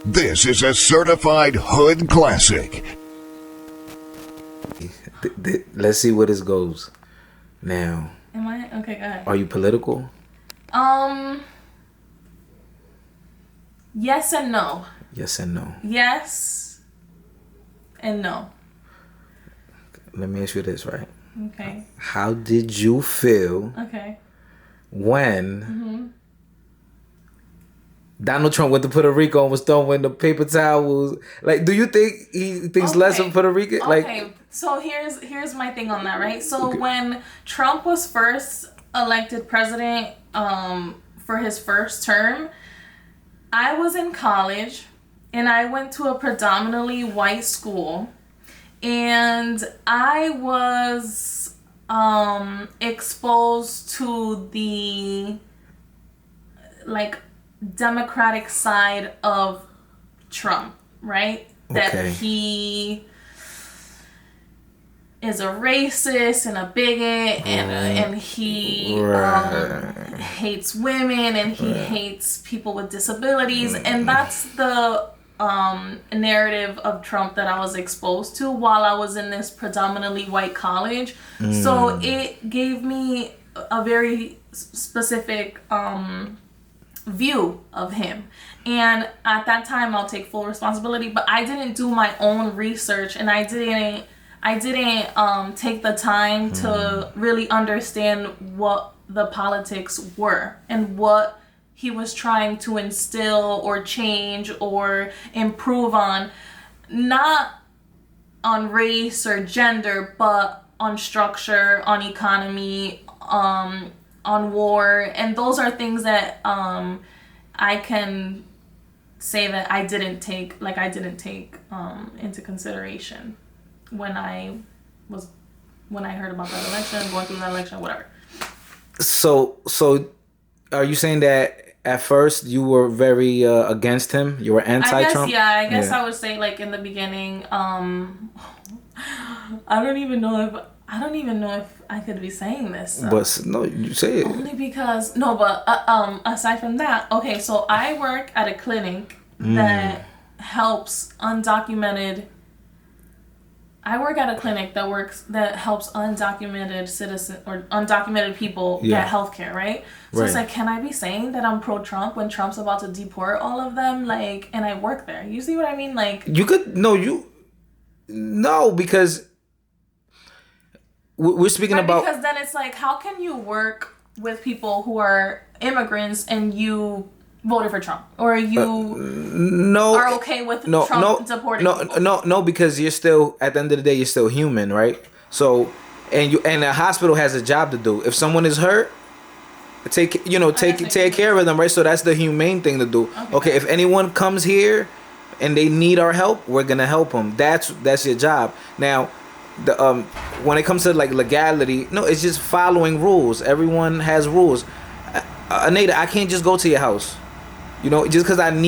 This is a certified hood classic. Let's see where this goes. Now. Am I? Okay, go ahead. Are you political? Yes and no. Yes and no. Yes and no. Let me ask you this, right? Okay. How did you feel when Donald Trump went to Puerto Rico and was throwing the paper towels? Like, do you think he thinks less of Puerto Rican? Okay, so here's my thing on that, right? So when Trump was first elected president for his first term, I was in college and I went to a predominantly white school, and I was exposed to the Democratic side of Trump, right? That he is a racist and a bigot, and he hates women, and he hates people with disabilities, and that's the narrative of Trump that I was exposed to while I was in this predominantly white college. So it gave me a very specific view of him, and at that time I'll take full responsibility, but I didn't do my own research, and I didn't take the time to really understand what the politics were and what he was trying to instill or change or improve on, not on race or gender, but on structure, on economy, on war. And those are things that I can say that I didn't take into consideration when I heard about that election, going through that election, whatever. So are you saying that at first you were very against him? You were anti-Trump? I guess I would say, like, in the beginning, I don't even know if I could be saying this. But no, you say it. Only because aside from that, okay, so I work at a clinic that helps undocumented. I work at a clinic that helps undocumented citizens or undocumented people get healthcare, right? So it's like, can I be saying that I'm pro-Trump when Trump's about to deport all of them? Like, and I work there. You see what I mean? Like, you could because we're speaking about, because then it's like, how can you work with people who are immigrants and you voted for Trump, or you are okay with Trump deporting people? No, because you're still, at the end of the day, you're still human, right? So, and a hospital has a job to do. If someone is hurt, take care of them, right? So that's the humane thing to do. Okay, if anyone comes here and they need our help, we're gonna help them. That's your job. Now, when it comes to like legality, no, it's just following rules. Everyone has rules. Anita, I can't just go to your house. Just because I'm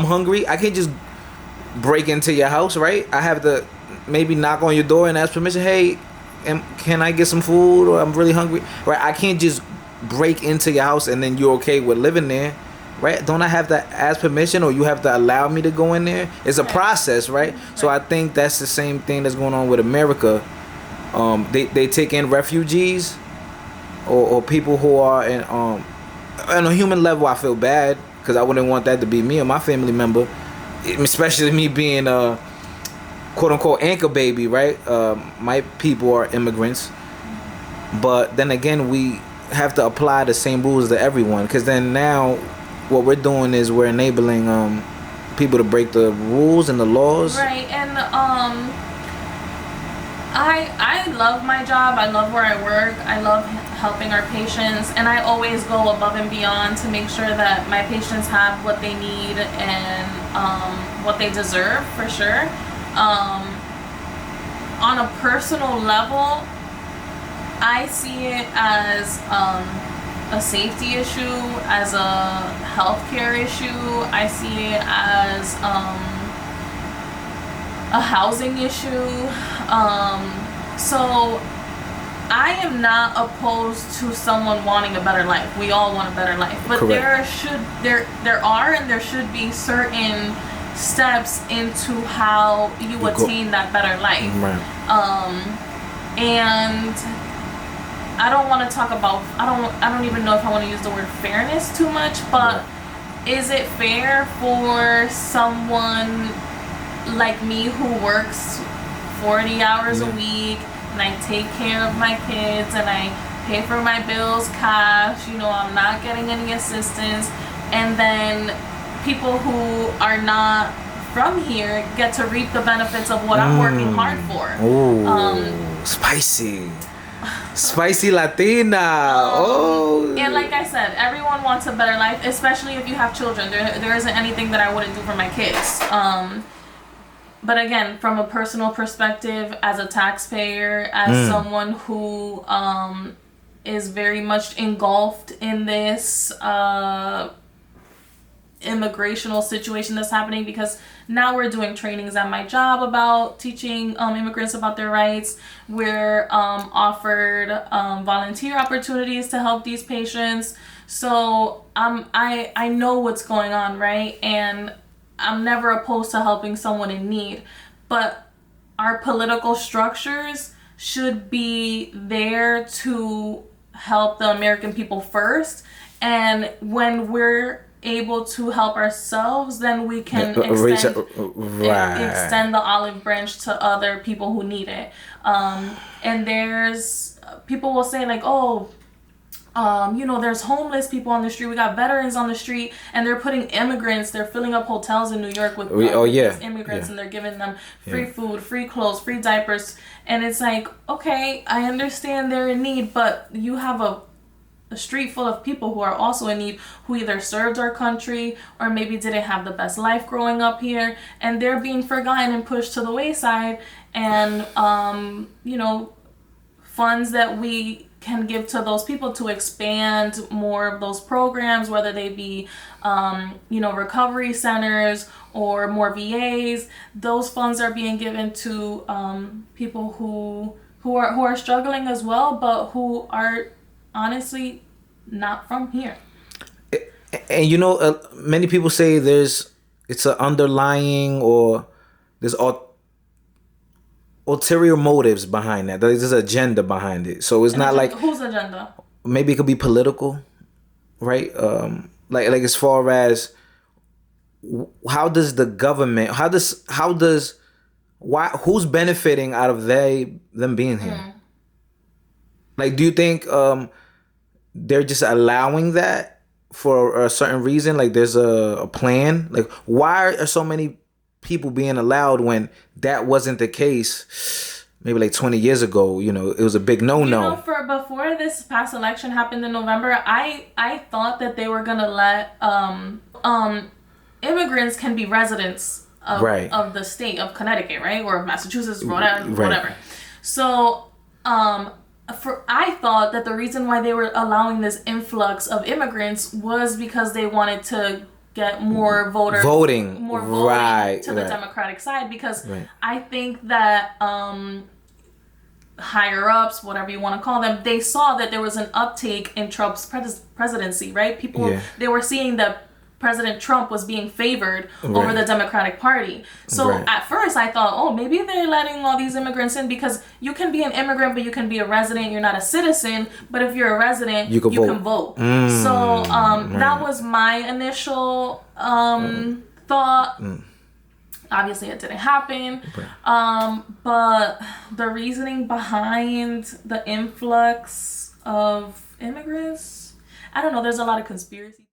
hungry, I can't just break into your house, right? I have to maybe knock on your door and ask permission. Hey, can I get some food? Or I'm really hungry, right? I can't just break into your house and then you're okay with living there, right? Don't I have to ask permission, or you have to allow me to go in there? It's a process, right? So I think that's the same thing that's going on with America. They take in refugees or people who are in on a human level. I feel bad, because I wouldn't want that to be me or my family member, especially me being a quote-unquote anchor baby, right? My people are immigrants. But then again, we have to apply the same rules to everyone, because then now what we're doing is we're enabling people to break the rules and the laws. Right, and I love my job. I love where I work. I love helping our patients, and I always go above and beyond to make sure that my patients have what they need and what they deserve, for sure. On a personal level, I see it as a safety issue, as a healthcare issue. I see it as a housing issue. So I am not opposed to someone wanting a better life. We all want a better life, but Correct. there are and there should be certain steps into how you attain that better life. And I don't want to talk about, I don't even know if I want to use the word fairness too much, but is it fair for someone like me who works 40 hours a week, and I take care of my kids, and I pay for my bills cash, you know, I'm not getting any assistance, and then people who are not from here get to reap the benefits of what I'm working hard for? Spicy Latina. And like I said, everyone wants a better life, especially if you have children. There isn't anything that I wouldn't do for my kids. But again, from a personal perspective, as a taxpayer, as someone who is very much engulfed in this immigrational situation that's happening, because now we're doing trainings at my job about teaching immigrants about their rights. We're offered volunteer opportunities to help these patients. So I know what's going on, right? And I'm never opposed to helping someone in need, but our political structures should be there to help the American people first. And when we're able to help ourselves, then we can extend the olive branch to other people who need it. And there's people will say like, you know, there's homeless people on the street. We got veterans on the street, and they're putting immigrants. They're filling up hotels in New York with immigrants, and they're giving them free food, free clothes, free diapers. And it's like, okay, I understand they're in need, but you have a street full of people who are also in need, who either served our country or maybe didn't have the best life growing up here, and they're being forgotten and pushed to the wayside. And you know, funds that we can give to those people to expand more of those programs, whether they be you know, recovery centers or more VAs, those funds are being given to people who are struggling as well, but who are honestly not from here. And you know, many people say it's an underlying, or there's ulterior motives behind that. There's an agenda behind it. So it's not like, whose agenda? Maybe it could be political, right? Like as far as how does the government, who's benefiting out of them being here? Like, do you think they're just allowing that for a certain reason? Like, there's a plan? Like, why are so many people being allowed when that wasn't the case maybe like 20 years ago? You know, it was a big no-no. You know, before this past election happened in November, I thought that they were gonna let immigrants can be residents of the state of Connecticut, right? Or Massachusetts, Rhode Island, whatever. So I thought that the reason why they were allowing this influx of immigrants was because they wanted to get more voting to the Democratic side, because I think that higher ups, whatever you want to call them, they saw that there was an uptake in Trump's presidency, right? They were seeing that President Trump was being favored over the Democratic Party. So at first I thought, oh, maybe they're letting all these immigrants in because you can be an immigrant, but you can be a resident. You're not a citizen, but if you're a resident, you can vote. So that was my initial thought. Obviously it didn't happen. But the reasoning behind the influx of immigrants, I don't know, there's a lot of conspiracy